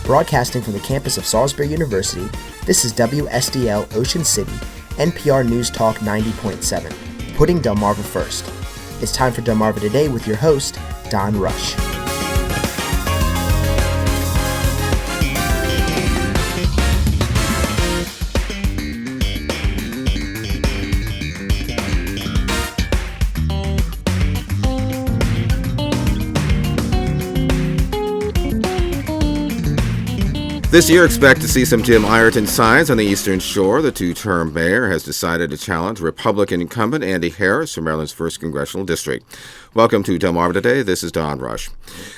Broadcasting from the campus of Salisbury University, this is WSDL Ocean City, NPR News Talk 90.7, putting Delmarva first. It's time for Delmarva Today with your host, Don Rush. This year, expect to see some Jim Ireton signs on the Eastern Shore. The two-term mayor has decided to challenge Republican incumbent Andy Harris from Maryland's 1st Congressional District. Welcome to Delmarva Today. This is Don Rush.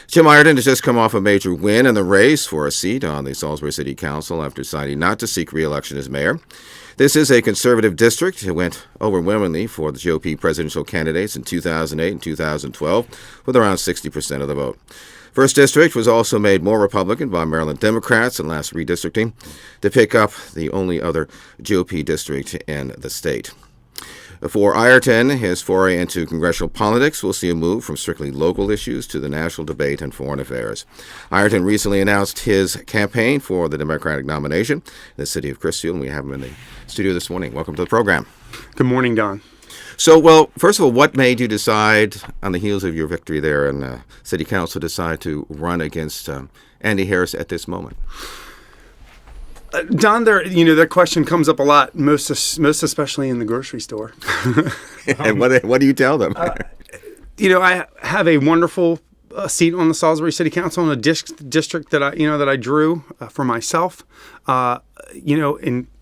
Jim Ireton has just come off a major win in the race for a seat on the Salisbury City Council after deciding not to seek re-election as mayor. This is a conservative district. It went overwhelmingly for the GOP presidential candidates in 2008 and 2012, with around 60% of the vote. First District was also made more Republican by Maryland Democrats in last redistricting to pick up the only other GOP district in the state. For Ireton, his foray into congressional politics will see a move from strictly local issues to the national debate and foreign affairs. Ireton recently announced his campaign for the Democratic nomination in the city of Crestfield, and we have him in the studio this morning. Welcome to the program. Good morning, Don. So, well, first of all, what made you decide, on the heels of your victory there in City Council, decide to run against Andy Harris at this moment? Don, that question comes up a lot, most especially in the grocery store. And what do you tell them? I have a wonderful seat on the Salisbury City Council in a district that I drew for myself.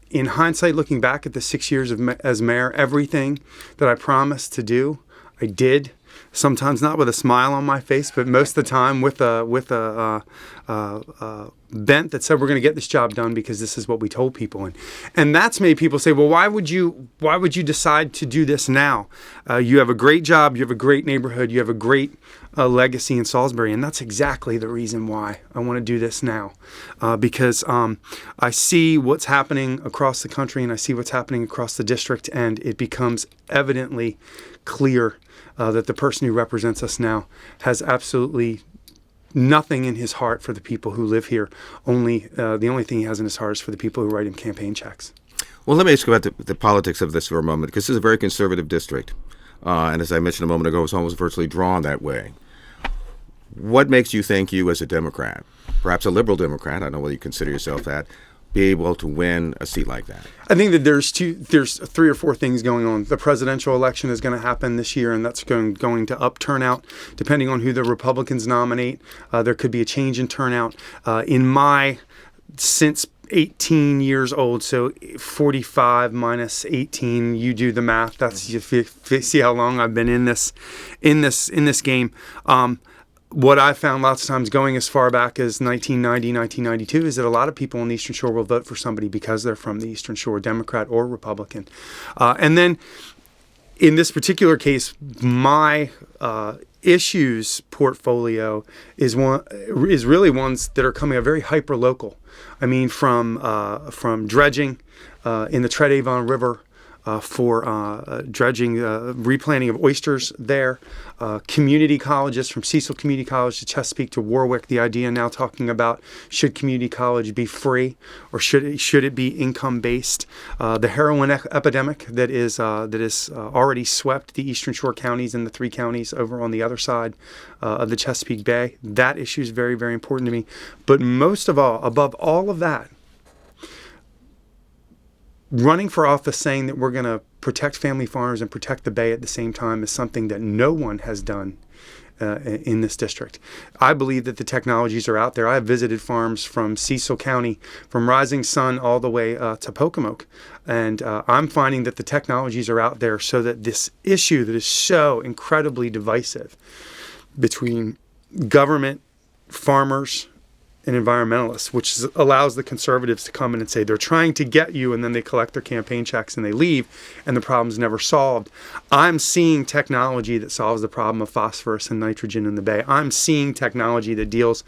In hindsight, looking back at the 6 years as mayor, everything that I promised to do, I did. Sometimes not with a smile on my face, but most of the time with a bent that said we're going to get this job done because this is what we told people. And that's made people say, well, why would you decide to do this now? You have a great job, you have a great neighborhood, you have a great legacy in Salisbury, and that's exactly the reason why I want to do this now, because I see what's happening across the country and I see what's happening across the district, and it becomes evidently clear that the person who represents us now has absolutely nothing in his heart for the people who live here. The only thing he has in his heart is for the people who write him campaign checks. Well, let me ask you about the politics of this for a moment, because this is a very conservative district. And as I mentioned a moment ago, it's almost virtually drawn that way. What makes you think you, as a Democrat, perhaps a liberal Democrat, I don't know whether you consider yourself that, be able to win a seat like that? I think that there's 3 or 4 things going on. The presidential election is going to happen this year, and that's going to up turnout. Depending on who the Republicans nominate, there could be a change in turnout. Since 18 years old, so 45 minus 18, you do the math. That's you see how long I've been in this game. What I found lots of times, going as far back as 1990, 1992, is that a lot of people on the Eastern Shore will vote for somebody because they're from the Eastern Shore, Democrat or Republican. And then in this particular case, my issues portfolio is really ones that are coming out very hyper local. I mean, from dredging in the Tread Avon River, for dredging, replanting of oysters there, community colleges from Cecil Community College to Chesapeake to Warwick. The idea now talking about, should community college be free or should it be income based? The heroin epidemic that is already swept the Eastern Shore counties and the 3 counties over on the other side of the Chesapeake Bay. That issue is very, very important to me. But most of all, above all of that, running for office saying that we're going to protect family farms and protect the Bay at the same time is something that no one has done in this district. I believe that the technologies are out there. I have visited farms from Cecil County, from Rising Sun all the way to Pocomoke, and I'm finding that the technologies are out there so that this issue that is so incredibly divisive between government, farmers, and environmentalists, which allows the conservatives to come in and say they're trying to get you, and then they collect their campaign checks and they leave, and the problem's never solved. I'm seeing technology that solves the problem of phosphorus and nitrogen in the Bay. I'm seeing technology that deals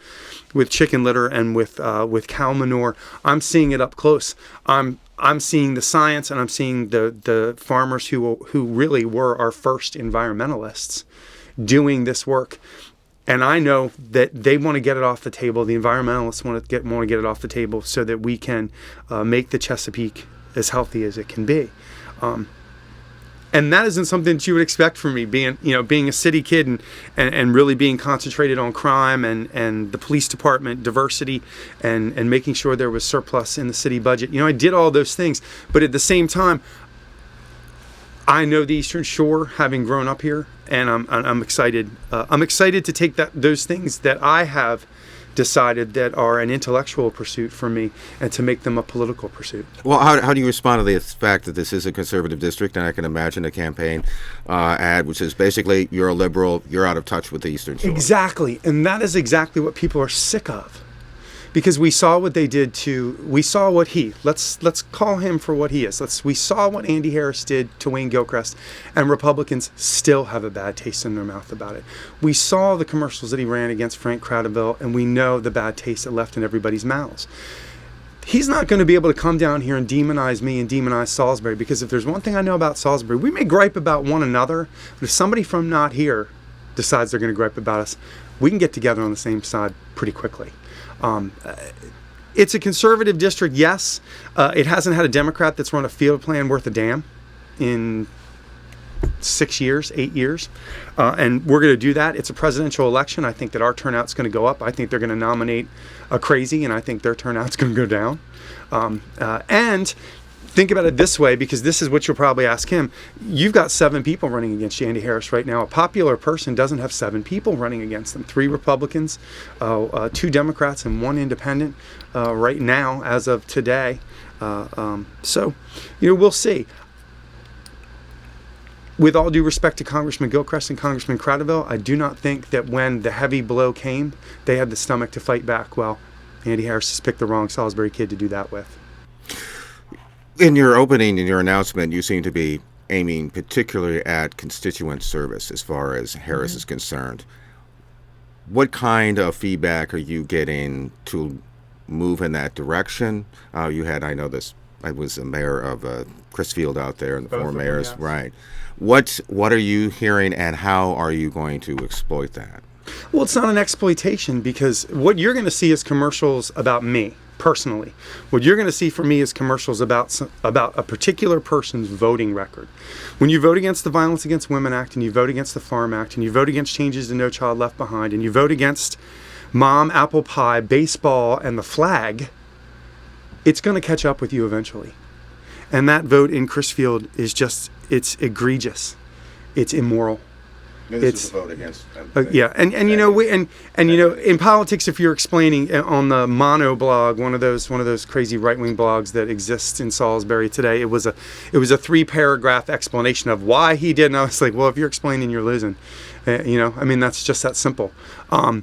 with chicken litter and with cow manure. I'm seeing it up close. I'm seeing the science, and I'm seeing the farmers who really were our first environmentalists doing this work. And I know that they want to get it off the table. The environmentalists want to get it off the table so that we can make the Chesapeake as healthy as it can be. And that isn't something that you would expect from me, being a city kid and really being concentrated on crime and the police department, diversity, and making sure there was surplus in the city budget. I did all those things, but at the same time, I know the Eastern Shore, having grown up here, and I'm excited. I'm excited to take those things that I have decided that are an intellectual pursuit for me and to make them a political pursuit. Well, how do you respond to the fact that this is a conservative district, and I can imagine a campaign ad which is basically, you're a liberal, you're out of touch with the Eastern Shore? Exactly, and that is exactly what people are sick of. Because we saw what they did let's call him for what he is. We saw what Andy Harris did to Wayne Gilchrist, and Republicans still have a bad taste in their mouth about it. We saw the commercials that he ran against Frank Cradaville, and we know the bad taste it left in everybody's mouths. He's not going to be able to come down here and demonize me and demonize Salisbury, because if there's one thing I know about Salisbury, we may gripe about one another, but if somebody from not here decides they're going to gripe about us, we can get together on the same side pretty quickly. It's a conservative district, yes. It hasn't had a Democrat that's run a field plan worth a damn in 8 years. And we're going to do that. It's a presidential election. I think that our turnout's going to go up. I think they're going to nominate a crazy, and I think their turnout's going to go down. And think about it this way, because this is what you'll probably ask him. You've got 7 people running against Andy Harris right now. A popular person doesn't have 7 people running against them. 3 Republicans, 2 Democrats, and 1 independent right now as of today. So, we'll see. With all due respect to Congressman Gilchrist and Congressman Cradaville, I do not think that when the heavy blow came, they had the stomach to fight back. Well, Andy Harris has picked the wrong Salisbury kid to do that with. In your opening, in your announcement, you seem to be aiming particularly at constituent service as far as Harris is concerned. What kind of feedback are you getting to move in that direction? I was the mayor of Chrisfield out there, and the 4 mayors, yes. Right. What are you hearing, and how are you going to exploit that? Well, it's not an exploitation, because what you're going to see is commercials about me. Personally, what you're going to see from me is commercials about a particular person's voting record. When you vote against the Violence Against Women Act, and you vote against the Farm Act, and you vote against changes to No Child Left Behind, and you vote against mom, apple pie, baseball, and the flag, it's going to catch up with you eventually. And that vote in Chrisfield is it's egregious. It's immoral. This is a vote against. In politics, if you're explaining on the Mono blog, one of those crazy right-wing blogs that exists in Salisbury today, it was a 3-paragraph explanation of why he did, and I was like, well, if you're explaining, you're losing. That's just that simple. And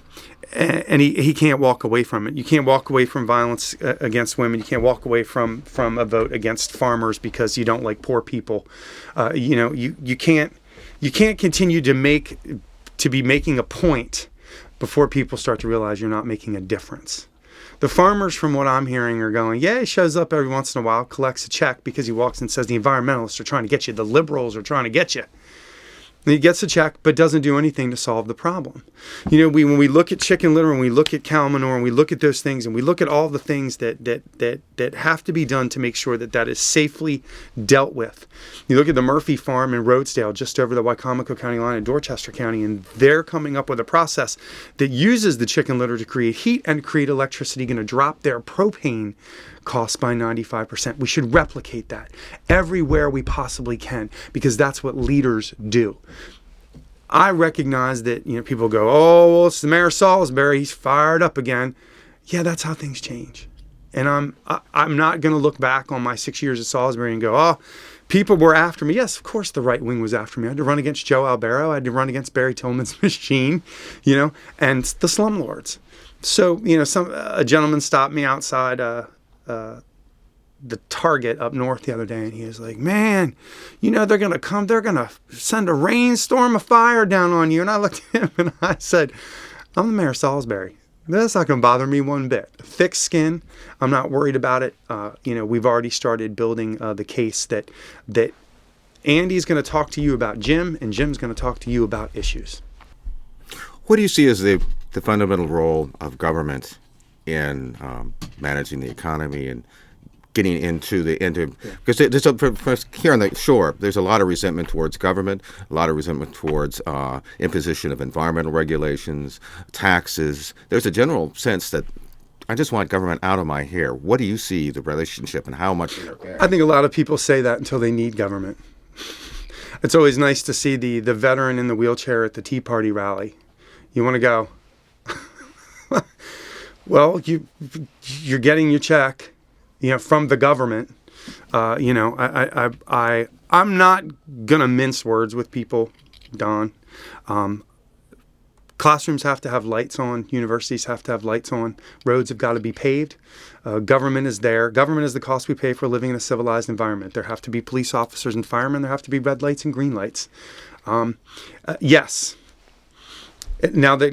he can't walk away from it. You can't walk away from violence against women. You can't walk away from a vote against farmers because you don't like poor people. You can't continue to be making a point before people start to realize you're not making a difference. The farmers, from what I'm hearing, are going, yeah, he shows up every once in a while, collects a check because he walks and says the environmentalists are trying to get you, the liberals are trying to get you. And he gets a check, but doesn't do anything to solve the problem. When we look at chicken litter, and we look at cow manure, and we look at those things, and we look at all the things that have to be done to make sure that is safely dealt with. You look at the Murphy Farm in Rhodesdale, just over the Wicomico County line in Dorchester County, and they're coming up with a process that uses the chicken litter to create heat and create electricity, going to drop their propane costs by 95%. We should replicate that everywhere we possibly can, because that's what leaders do. I recognize that people go, oh, well, it's the mayor of Salisbury, he's fired up again. Yeah, that's how things change. And I'm not going to look back on my 6 years at Salisbury and go, oh, people were after me. Yes, of course the right wing was after me. I had to run against Joe Albero. I had to run against Barry Tillman's machine, and the slumlords. So, a gentleman stopped me outside the Target up north the other day, and he was like, man, they're going to send a rainstorm of fire down on you. And I looked at him and I said, I'm the mayor of Salisbury. That's not going to bother me one bit. Thick skin. I'm not worried about it. We've already started building the case that Andy's going to talk to you about Jim, and Jim's going to talk to you about issues. What do you see as the fundamental role of government in managing the economy and getting into because here on the shore, there's a lot of resentment towards government, a lot of resentment towards imposition of environmental regulations, taxes. There's a general sense that I just want government out of my hair. What do you see the relationship and how much? I think a lot of people say that until they need government. It's always nice to see the veteran in the wheelchair at the Tea Party rally. You want to go? Well, you're getting your check, from the government. I'm not gonna mince words with people, Don. Classrooms have to have lights on. Universities have to have lights on. Roads have got to be paved. Government is there. Government is the cost we pay for living in a civilized environment. There have to be police officers and firemen. There have to be red lights and green lights. Yes. Now that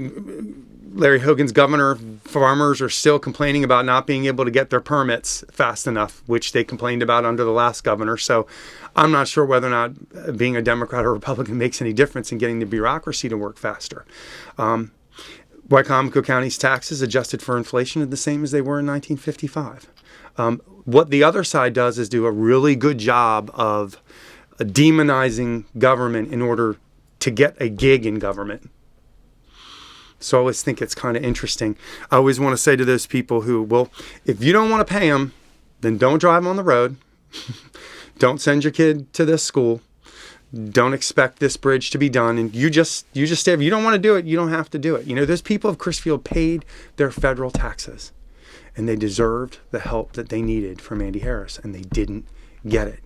Larry Hogan's governor, farmers are still complaining about not being able to get their permits fast enough, which they complained about under the last governor. So I'm not sure whether or not being a Democrat or Republican makes any difference in getting the bureaucracy to work faster. Wycomico County's taxes adjusted for inflation are the same as they were in 1955. What the other side does is do a really good job of demonizing government in order to get a gig in government. So I always think it's kind of interesting. I always want to say to those people who, well, if you don't want to pay them, then don't drive on the road. Don't send your kid to this school. Don't expect this bridge to be done. And you just stay. If you don't want to do it, you don't have to do it. Those people of Crisfield paid their federal taxes, and they deserved the help that they needed from Andy Harris, and they didn't get it.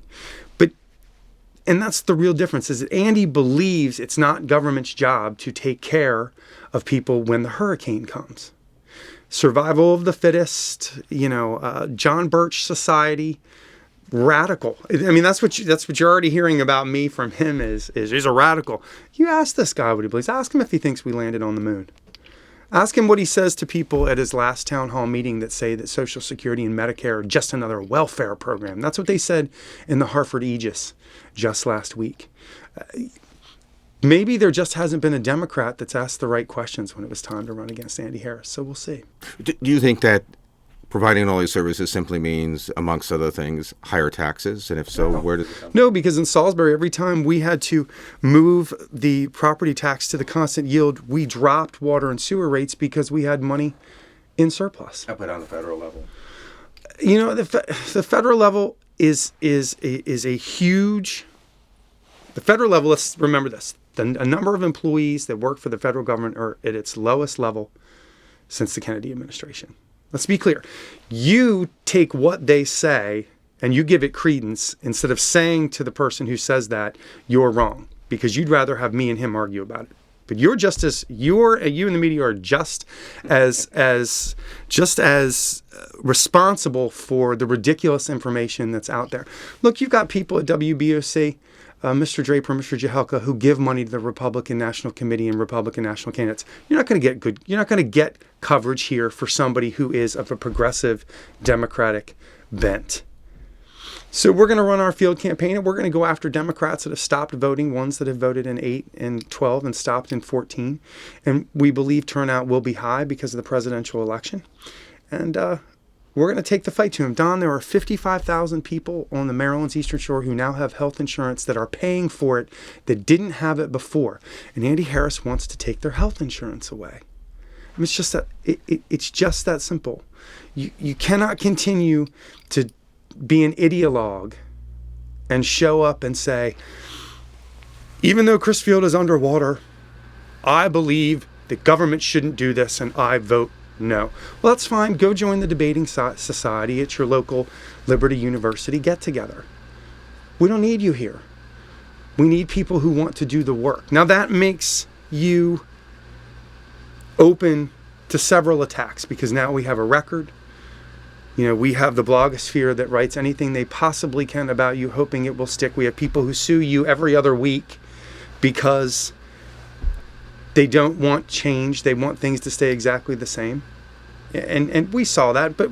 And that's the real difference, is that Andy believes it's not government's job to take care of people when the hurricane comes. Survival of the fittest, John Birch society, radical. I mean, that's what you're already hearing about me from him is he's a radical. You ask this guy what he believes. Ask him if he thinks we landed on the moon. Ask him what he says to people at his last town hall meeting that say that Social Security and Medicare are just another welfare program. That's what they said in the Hartford Aegis just last week. Maybe there just hasn't been a Democrat that's asked the right questions when it was time to run against Andy Harris. So we'll see. Do you think that providing all these services simply means, amongst other things, higher taxes? And if so, where does it come from? No, because in Salisbury, every time we had to move the property tax to the constant yield, we dropped water and sewer rates because we had money in surplus. Up and on the federal level. The federal level is a huge. The federal level. Let's remember this: a number of employees that work for the federal government are at its lowest level since the Kennedy administration. Let's be clear. You take what they say and you give it credence instead of saying to the person who says that you're wrong, because you'd rather have me and him argue about it. But you and the media are just as responsible for the ridiculous information that's out there. Look, you've got people at WBOC, Mr. Draper, Mr. Jahelka, who give money to the Republican National Committee and Republican national candidates. You're not going to get coverage here for somebody who is of a progressive Democratic bent. So we're going to run our field campaign, and we're going to go after Democrats that have stopped voting, ones that have voted in 8 and 12 and stopped in 14. And we believe turnout will be high because of the presidential election. And we're going to take the fight to him. Don, there are 55,000 people on the Maryland's Eastern Shore who now have health insurance that are paying for it that didn't have it before. And Andy Harris wants to take their health insurance away. I mean, it's just that it's just that simple. You cannot continue to be an ideologue and show up and say, even though Crisfield is underwater, I believe that government shouldn't do this and I vote no. Well, that's fine. Go join the debating society at your local Liberty University get-together. We don't need you here. We need people who want to do the work. Now, that makes you open to several attacks because now we have a record. We have the blogosphere that writes anything they possibly can about you, hoping it will stick. We have people who sue you every other week because they don't want change. They want things to stay exactly the same. And we saw that. But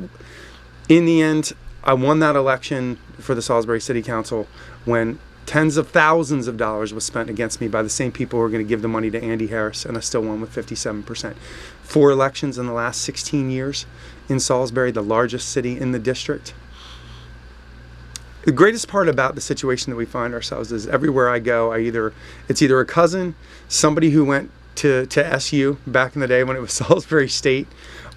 in the end, I won that election for the Salisbury City Council when Tens of thousands of dollars was spent against me by the same people who are going to give the money to Andy Harris, and I still won with 57%. 4 elections in the last 16 years in Salisbury, the largest city in the district. The greatest part about the situation that we find ourselves is everywhere I go, it's either a cousin, somebody who went to SU back in the day when it was Salisbury State,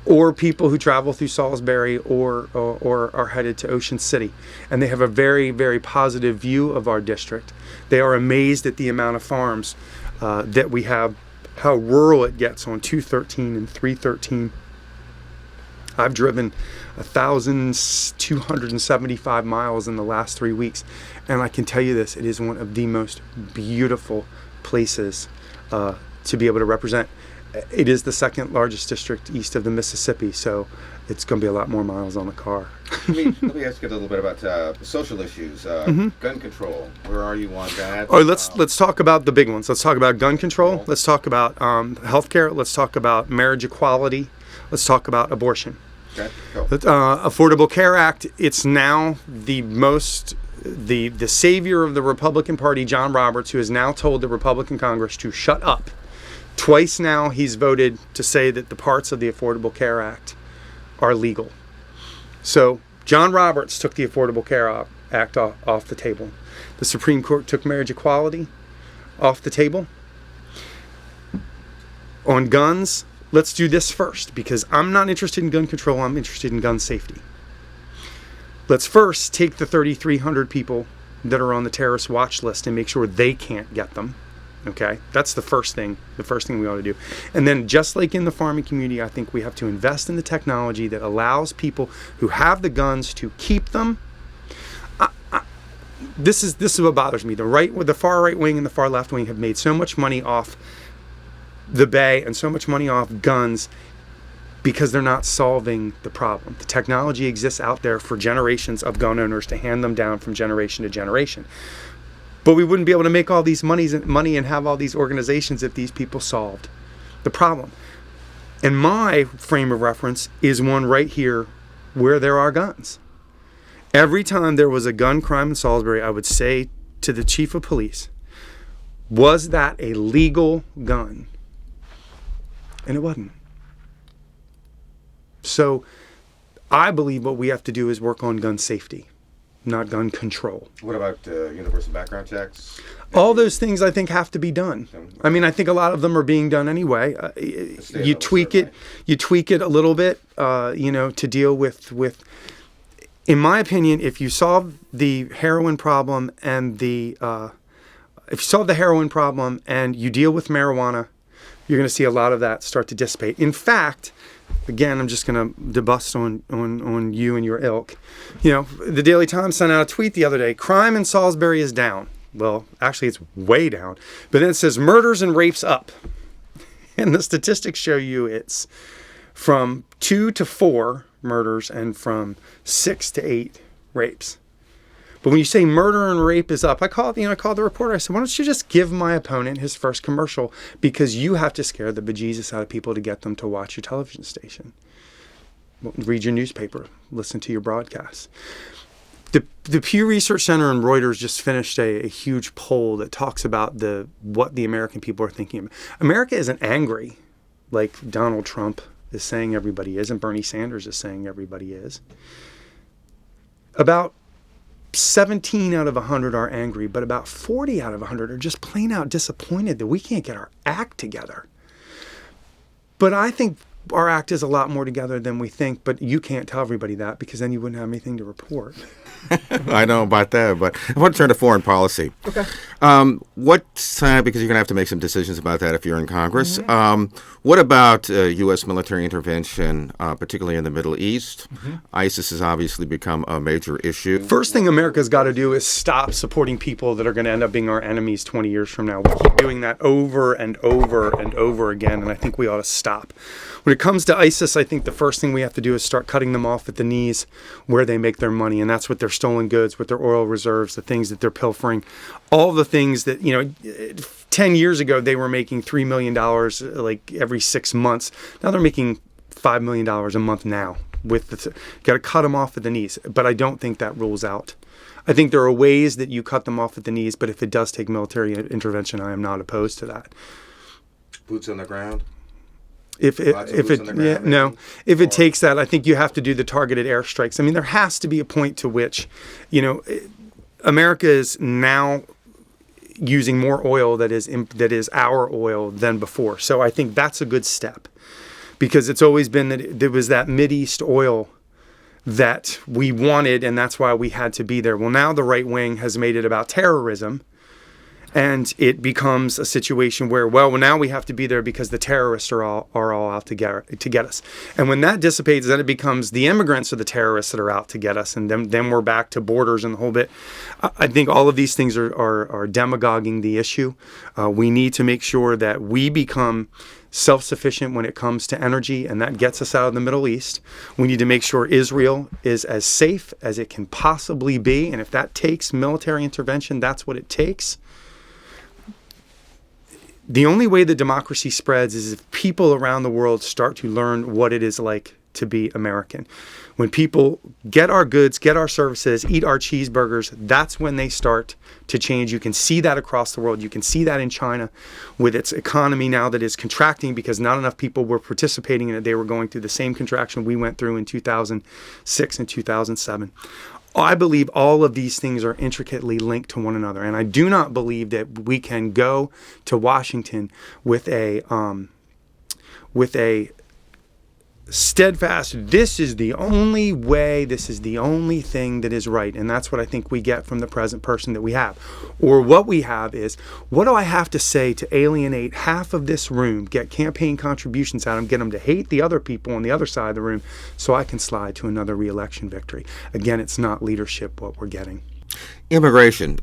or people who travel through Salisbury or are headed to Ocean City. And they have a very, very positive view of our district. They are amazed at the amount of farms that we have, how rural it gets on 213 and 313. I've driven 1,275 miles in the last 3 weeks. And I can tell you this, it is one of the most beautiful places to be able to represent. It is the second largest district east of the Mississippi, so it's going to be a lot more miles on the car. Let me ask you a little bit about social issues, gun control. Where are you on that? Oh, let's talk about the big ones. Let's talk about gun control. Let's talk about healthcare. Let's talk about marriage equality. Let's talk about abortion. Okay, go. Affordable Care Act. It's now the savior of the Republican Party, John Roberts, who has now told the Republican Congress to shut up. Twice now he's voted to say that the parts of the Affordable Care Act are legal. So John Roberts took the Affordable Care Act off the table. The Supreme Court took marriage equality off the table. On guns, let's do this first, because I'm not interested in gun control, I'm interested in gun safety. Let's first take the 3,300 people that are on the terrorist watch list and make sure they can't get them. Okay, that's the first thing we ought to do. And then just like in the farming community, I think we have to invest in the technology that allows people who have the guns to keep them. This is what bothers me. The far right wing and the far left wing have made so much money off the Bay and so much money off guns because they're not solving the problem. The technology exists out there for generations of gun owners to hand them down from generation to generation. But we wouldn't be able to make all these money and have all these organizations if these people solved the problem. And my frame of reference is one right here where there are guns. Every time there was a gun crime in Salisbury, I would say to the chief of police, was that a legal gun? And it wasn't. So I believe what we have to do is work on gun safety, not gun control. What about universal background checks? All those things I think have to be done. I mean, I think a lot of them are being done anyway. You tweak it a little bit, to deal with. In my opinion, if you solve the heroin problem and you deal with marijuana, you're going to see a lot of that start to dissipate. In fact, again, I'm just going to bust on you and your ilk. The Daily Times sent out a tweet the other day, crime in Salisbury is down. Well, actually, it's way down. But then it says murders and rapes up. And the statistics show you it's from 2 to 4 murders and from 6 to 8 rapes. But when you say murder and rape is up, I called the reporter. I said, why don't you just give my opponent his first commercial? Because you have to scare the bejesus out of people to get them to watch your television station, read your newspaper, listen to your broadcasts. The Pew Research Center and Reuters just finished a huge poll that talks about what the American people are thinking. America isn't angry like Donald Trump is saying everybody is, and Bernie Sanders is saying everybody is. About 17 out of 100 are angry, but about 40 out of 100 are just plain out disappointed that we can't get our act together. But I think our act is a lot more together than we think, but you can't tell everybody that because then you wouldn't have anything to report. I know about that, but I want to turn to foreign policy. Okay. Because you're going to have to make some decisions about that if you're in Congress. Mm-hmm. What about U.S. military intervention, particularly in the Middle East? Mm-hmm. ISIS has obviously become a major issue. First thing America's got to do is stop supporting people that are going to end up being our enemies 20 years from now. We keep doing that over and over and over again, and I think we ought to stop. When it comes to ISIS, I think the first thing we have to do is start cutting them off at the knees where they make their money, and that's with their stolen goods, with their oil reserves, the things that they're pilfering, all the things that, 10 years ago they were making $3 million like every 6 months. Now they're making $5 million a month now got to cut them off at the knees. But I don't think that rules out. I think there are ways that you cut them off at the knees, but if it does take military intervention, I am not opposed to that. Boots on the ground? If it takes that, I think you have to do the targeted airstrikes. I mean, there has to be a point to which, America is now using more oil that is our oil than before. So I think that's a good step, because it's always been that there was that Mideast oil that we wanted, and that's why we had to be there. Well, now the right wing has made it about terrorism, and it becomes a situation where, now we have to be there because the terrorists are all out to get us. And when that dissipates, then it becomes the immigrants are the terrorists that are out to get us, and then we're back to borders and the whole bit. I think all of these things are demagoguing the issue. We need to make sure that we become self-sufficient when it comes to energy, and that gets us out of the Middle East. We need to make sure Israel is as safe as it can possibly be, and if that takes military intervention, that's what it takes. The only way that democracy spreads is if people around the world start to learn what it is like to be American. When people get our goods, get our services, eat our cheeseburgers, that's when they start to change. You can see that across the world. You can see that in China with its economy now that is contracting because not enough people were participating in it. They were going through the same contraction we went through in 2006 and 2007. I believe all of these things are intricately linked to one another. And I do not believe that we can go to Washington with a steadfast, this is the only way, this is the only thing that is right. And that's what I think we get from the present person that we have. Or what we have is, what do I have to say to alienate half of this room, get campaign contributions out of them, get them to hate the other people on the other side of the room so I can slide to another re-election victory? Again, it's not leadership what we're getting. Immigration.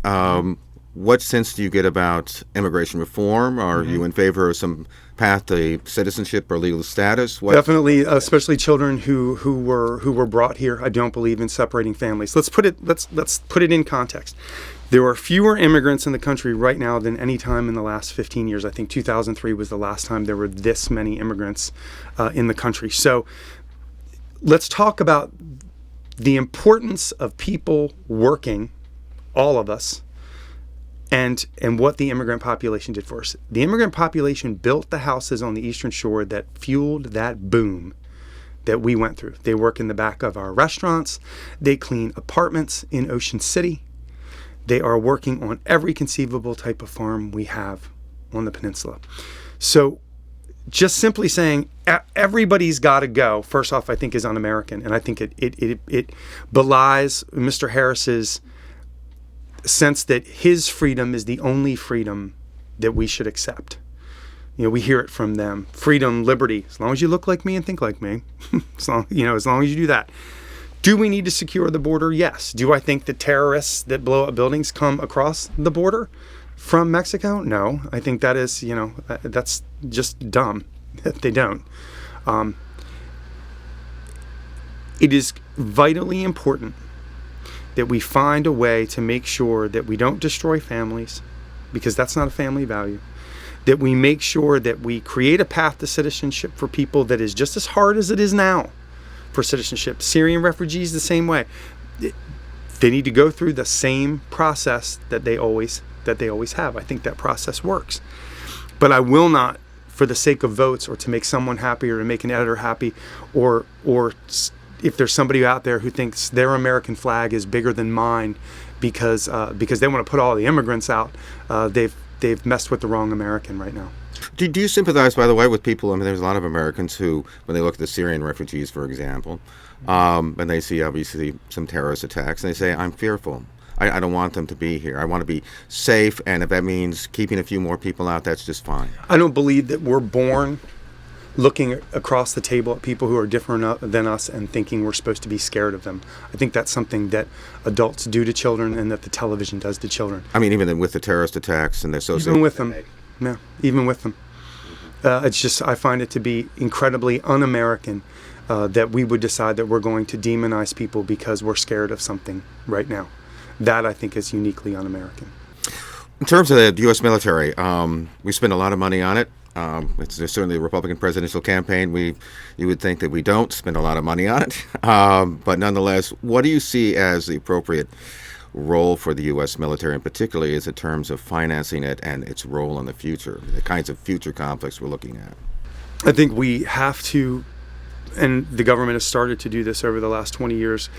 What sense do you get about immigration reform? Are you in favor of some path to citizenship or legal status? Definitely, especially children who were brought here. I don't believe in separating families. Let's put it in context. There are fewer immigrants in the country right now than any time in the last 15 years. I think 2003 was the last time there were this many immigrants in the country. So let's talk about the importance of people working, all of us, and what the immigrant population did for us. The immigrant population built the houses on the Eastern Shore that fueled that boom that we went through. They work in the back of our restaurants. They clean apartments in Ocean City. They are working on every conceivable type of farm we have on the peninsula. So just simply saying everybody's got to go, first off, I think is un-American. And I think it belies Mr. Harris's sense that his freedom is the only freedom that we should accept. We hear it from them. Freedom, liberty, as long as you look like me and think like me. as long as you do that. Do we need to secure the border? Yes. Do I think that terrorists that blow up buildings come across the border from Mexico? No. I think that is, that's just dumb that they don't. It is vitally important that we find a way to make sure that we don't destroy families, because that's not a family value. That we make sure that we create a path to citizenship for people that is just as hard as it is now for citizenship. Syrian refugees the same way. They need to go through the same process that they always have. I think that process works. But I will not, for the sake of votes or to make someone happy or to make an editor happy, or if there's somebody out there who thinks their American flag is bigger than mine because they want to put all the immigrants out, they've messed with the wrong American right now. Do you sympathize, by the way, with people? I mean, there's a lot of Americans who, when they look at the Syrian refugees, for example, and they see obviously some terrorist attacks, and they say, I'm fearful. I don't want them to be here. I want to be safe, and if that means keeping a few more people out, that's just fine. I don't believe that we're born looking across the table at people who are different than us and thinking we're supposed to be scared of them. I think that's something that adults do to children and that the television does to children. I mean, even with the terrorist attacks and the associated... Even with them. Yeah, even with them. It's just, I find it to be incredibly un-American that we would decide that we're going to demonize people because we're scared of something right now. That, I think, is uniquely un-American. In terms of the U.S. military, we spend a lot of money on it. It's certainly a Republican presidential campaign. You would think that we don't spend a lot of money on it. But nonetheless, what do you see as the appropriate role for the U.S. military, and particularly as in terms of financing it and its role in the future, the kinds of future conflicts we're looking at? I think we have to, and the government has started to do this over the last 20 years,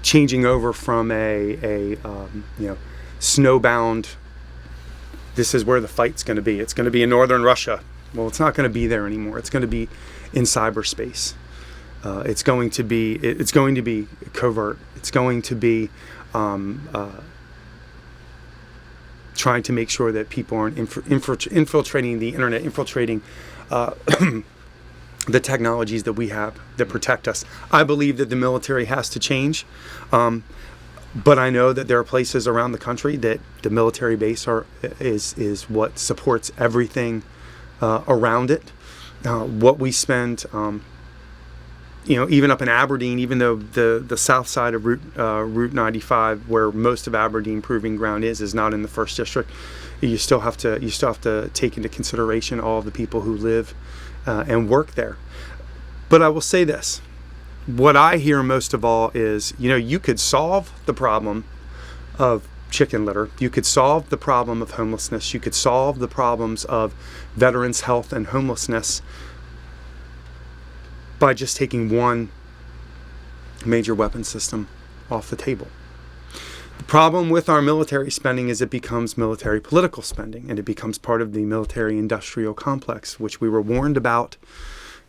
changing over from a snowbound, this is where the fight's going to be. It's going to be in northern Russia. Well, it's not going to be there anymore. It's going to be in cyberspace. It's going to be covert. It's going to be trying to make sure that people aren't infiltrating the internet, infiltrating the technologies that we have that protect us. I believe that the military has to change, but I know that there are places around the country that the military base is what supports everything around it. What we spend, even up in Aberdeen, even though the south side of Route 95, where most of Aberdeen proving ground is not in the 1st District, you still have to take into consideration all of the people who live and work there. But I will say this. What I hear most of all is, you could solve the problem of chicken litter. You could solve the problem of homelessness. You could solve the problems of veterans' health and homelessness by just taking one major weapon system off the table. The problem with our military spending is it becomes military political spending, and it becomes part of the military industrial complex, which we were warned about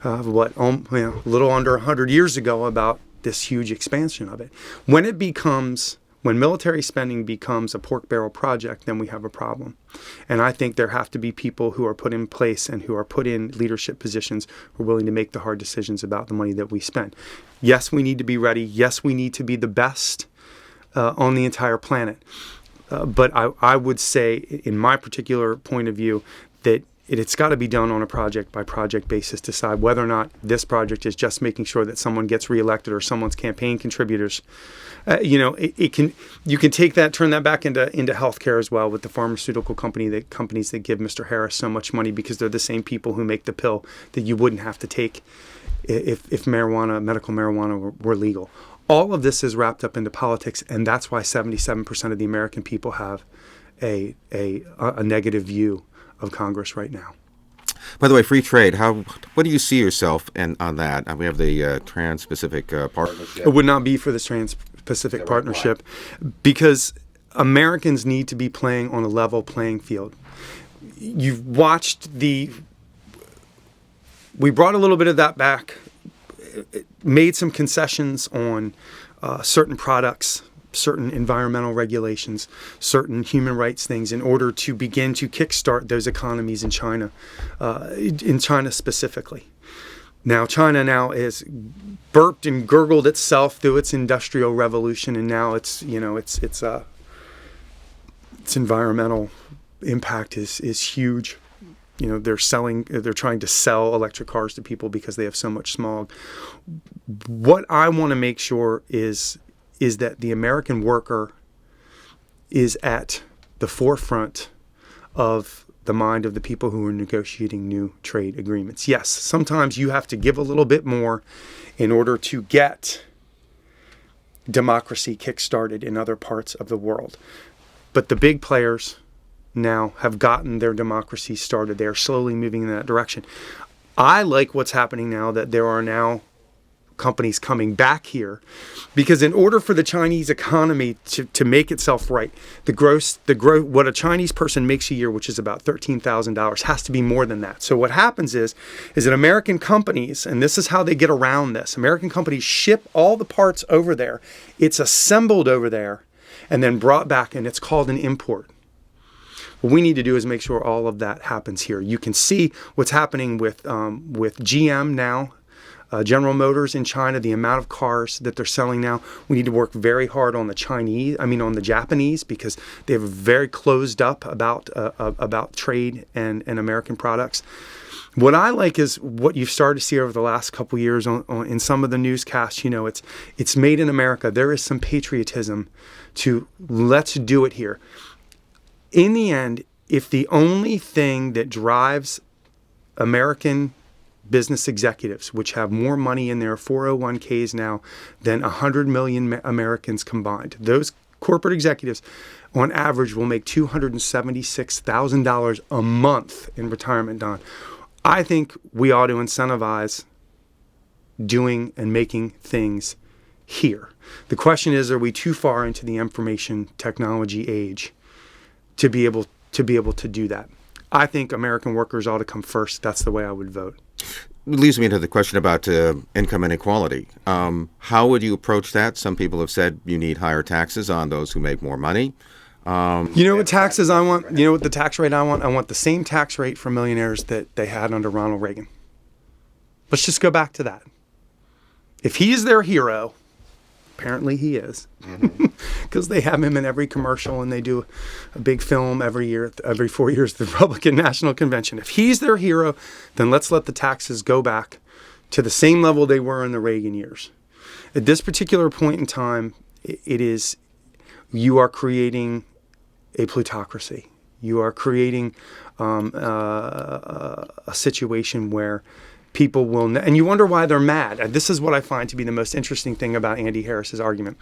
a little under 100 years ago about this huge expansion of it. When military spending becomes a pork barrel project, then we have a problem. And I think there have to be people who are put in place and who are put in leadership positions who are willing to make the hard decisions about the money that we spend. Yes, we need to be ready. Yes, we need to be the best on the entire planet. But I would say, in my particular point of view, that it's got to be done on a project-by-project basis, decide whether or not this project is just making sure that someone gets reelected or someone's campaign contributors. You can take that, turn that back into healthcare as well, with the pharmaceutical companies that give Mr. Harris so much money, because they're the same people who make the pill that you wouldn't have to take if medical marijuana were legal. All of this is wrapped up into politics, and that's why 77% of the American people have a negative view of Congress right now. By the way, free trade, what do you see yourself on that? We have the Trans-Pacific Partnership. It would not be for the Trans-Pacific Partnership, because Americans need to be playing on a level playing field. You've watched we brought a little bit of that back, made some concessions on certain products, certain environmental regulations, certain human rights things, in order to begin to kickstart those economies in China specifically. Now, China has burped and gurgled itself through its industrial revolution, and now its environmental impact is huge. They're trying to sell electric cars to people because they have so much smog. What I want to make sure is that the American worker is at the forefront of the mind of the people who are negotiating new trade agreements. Yes, sometimes you have to give a little bit more in order to get democracy kickstarted in other parts of the world. But the big players now have gotten their democracy started. They are slowly moving in that direction. I like what's happening now, that there are now companies coming back here, because in order for the Chinese economy to make itself right, what a Chinese person makes a year, which is about $13,000, has to be more than that. So what happens is that American companies, and this is how they get around this, American companies ship all the parts over there, it's assembled over there, and then brought back, and it's called an import. What we need to do is make sure all of that happens here. You can see what's happening with GM now, General Motors in China, the amount of cars that they're selling now. We need to work very hard on the Japanese, because they have very closed up about trade and American products. What I like is what you've started to see over the last couple of years in some of the newscasts. It's made in America. There is some patriotism to let's do it here. In the end, if the only thing that drives American business executives, which have more money in their 401ks now than 100 million Americans combined, those corporate executives on average will make $276,000 a month in retirement, Don. I think we ought to incentivize doing and making things here. The question is, are we too far into the information technology age to be able to do that? I think American workers ought to come first. That's the way I would vote. It leads me into the question about income inequality. How would you approach that? Some people have said you need higher taxes on those who make more money. You know what taxes I want? You know what the tax rate I want? I want the same tax rate for millionaires that they had under Ronald Reagan. Let's just go back to that. If he's their hero, apparently he is, because they have him in every commercial and they do a big film every year, every 4 years, the Republican National Convention. If he's their hero, then let's let the taxes go back to the same level they were in the Reagan years. At this particular point in time, you are creating a plutocracy. You are creating a situation where people will, and you wonder why they're mad. This is what I find to be the most interesting thing about Andy Harris's argument.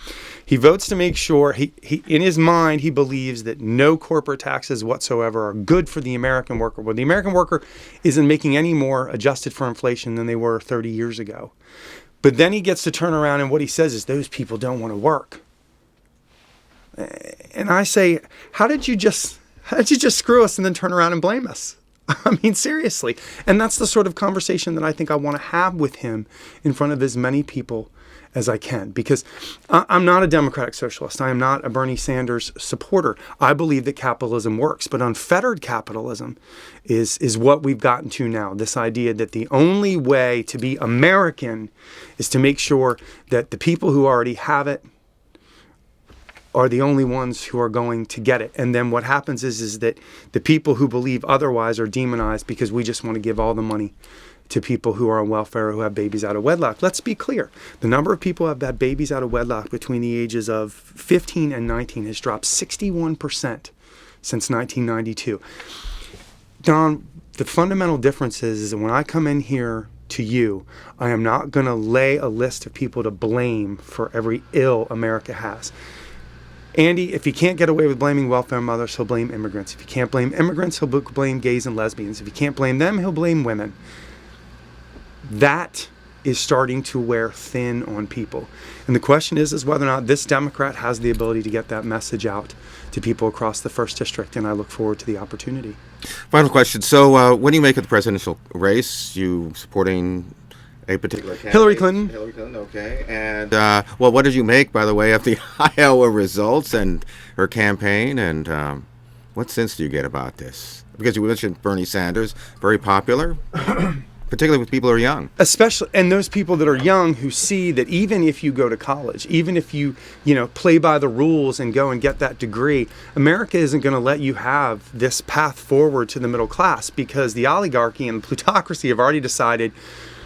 He votes to make sure, he in his mind, he believes that no corporate taxes whatsoever are good for the American worker. Well, the American worker isn't making any more adjusted for inflation than they were 30 years ago. But then he gets to turn around and what he says is those people don't want to work. And I say, how did you just screw us and then turn around and blame us? I mean, seriously. And that's the sort of conversation that I think I want to have with him in front of as many people as I can. Because I'm not a democratic socialist. I am not a Bernie Sanders supporter. I believe that capitalism works. But unfettered capitalism is what we've gotten to now. This idea that the only way to be American is to make sure that the people who already have it are the only ones who are going to get it. And then what happens is that the people who believe otherwise are demonized because we just want to give all the money to people who are on welfare, who have babies out of wedlock. Let's be clear. The number of people who have had babies out of wedlock between the ages of 15 and 19 has dropped 61% since 1992. Don, the fundamental difference is that when I come in here to you, I am not going to lay a list of people to blame for every ill America has. Andy, if he can't get away with blaming welfare mothers, he'll blame immigrants. If he can't blame immigrants, he'll blame gays and lesbians. If he can't blame them, he'll blame women. That is starting to wear thin on people. And the question is whether or not this Democrat has the ability to get that message out to people across the 1st District, and I look forward to the opportunity. Final question. So what do you make of the presidential race? You supporting a particular candidate? Hillary Clinton. Hillary Clinton, okay. And, well, what did you make, by the way, of the Iowa results and her campaign? And what sense do you get about this? Because you mentioned Bernie Sanders, very popular, particularly with people who are young. Especially, and those people that are young who see that even if you go to college, even if you play by the rules and go and get that degree, America isn't going to let you have this path forward to the middle class because the oligarchy and the plutocracy have already decided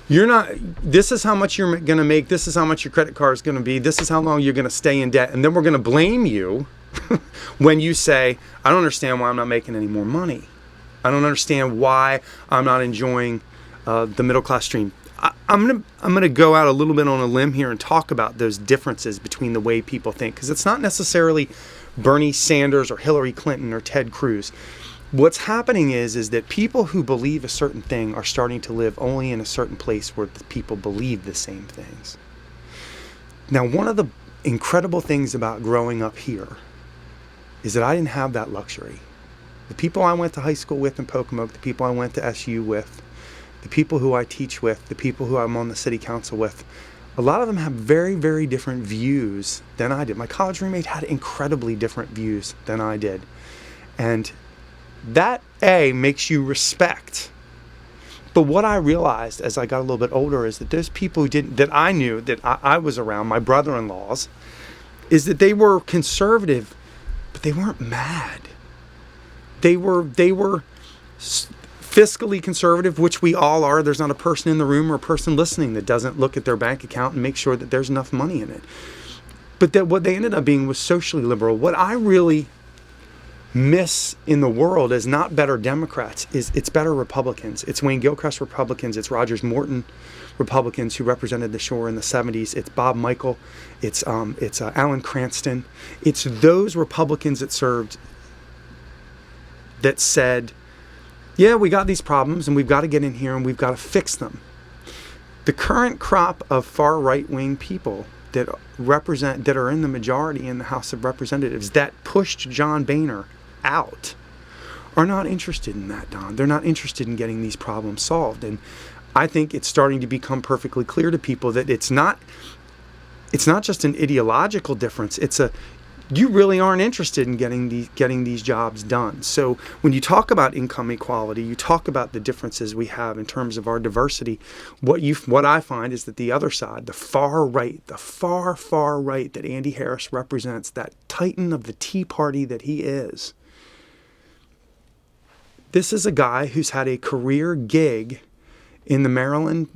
this is how much you're going to make, this is how much your credit card is going to be, this is how long you're going to stay in debt, and then we're going to blame you when you say, I don't understand why I'm not making any more money. I don't understand why I'm not enjoying the middle class stream. I'm gonna go out a little bit on a limb here and talk about those differences between the way people think, because it's not necessarily Bernie Sanders or Hillary Clinton or Ted Cruz. What's happening is that people who believe a certain thing are starting to live only in a certain place where the people believe the same things. Now, one of the incredible things about growing up here is that I didn't have that luxury. The people I went to high school with in Pocomoke, the people I went to SU with, the people who I teach with, the people who I'm on the city council with, a lot of them have very, very different views than I did. My college roommate had incredibly different views than I did. And that, makes you respect. But what I realized as I got a little bit older is that those people that I knew, that I was around, my brother-in-laws, is that they were conservative, but they weren't mad. They were fiscally conservative, which we all are. There's not a person in the room or a person listening that doesn't look at their bank account and make sure that there's enough money in it. But that what they ended up being was socially liberal. What I really miss in the world is not better Democrats, it's better Republicans. It's Wayne Gilchrist Republicans, it's Rogers Morton Republicans who represented the shore in the 70s, it's Bob Michael, it's Alan Cranston. It's those Republicans that said, yeah, we got these problems and we've got to get in here and we've got to fix them. The current crop of far right-wing people that are in the majority in the House of Representatives that pushed John Boehner out are not interested in that, Don. They're not interested in getting these problems solved. And I think it's starting to become perfectly clear to people that it's not just an ideological difference. You really aren't interested in getting these jobs done. So when you talk about income equality, you talk about the differences we have in terms of our diversity. What I find is that the other side, the far right, the far right that Andy Harris represents, that titan of the Tea Party that he is, this is a guy who's had a career gig in the Maryland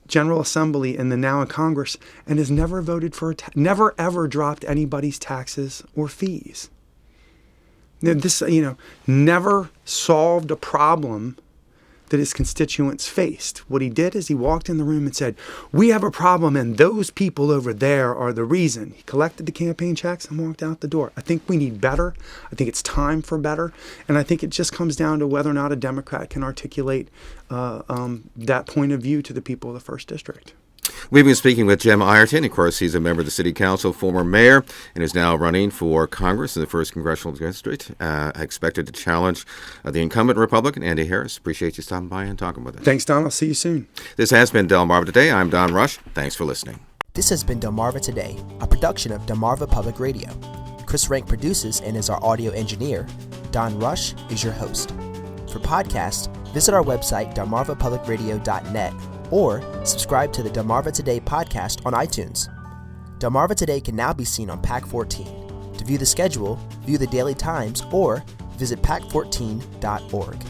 General Assembly and then now in Congress, and has never voted for never ever dropped anybody's taxes or fees. This, never solved a problem that his constituents faced. What he did is he walked in the room and said, we have a problem and those people over there are the reason. He collected the campaign checks and walked out the door. I think we need better. I think it's time for better. And I think it just comes down to whether or not a Democrat can articulate that point of view to the people of the 1st District. We've been speaking with Jim Ireton. Of course, he's a member of the City Council, former mayor, and is now running for Congress in the 1st Congressional District. Expected to challenge the incumbent Republican, Andy Harris. Appreciate you stopping by and talking with us. Thanks, Don. I'll see you soon. This has been Delmarva Today. I'm Don Rush. Thanks for listening. This has been Delmarva Today, a production of Delmarva Public Radio. Chris Rank produces and is our audio engineer. Don Rush is your host. For podcasts, visit our website, delmarvapublicradio.net, or subscribe to the Delmarva Today podcast on iTunes. Delmarva Today can now be seen on PAC 14. To view the schedule, view the daily times, or visit pac14.org.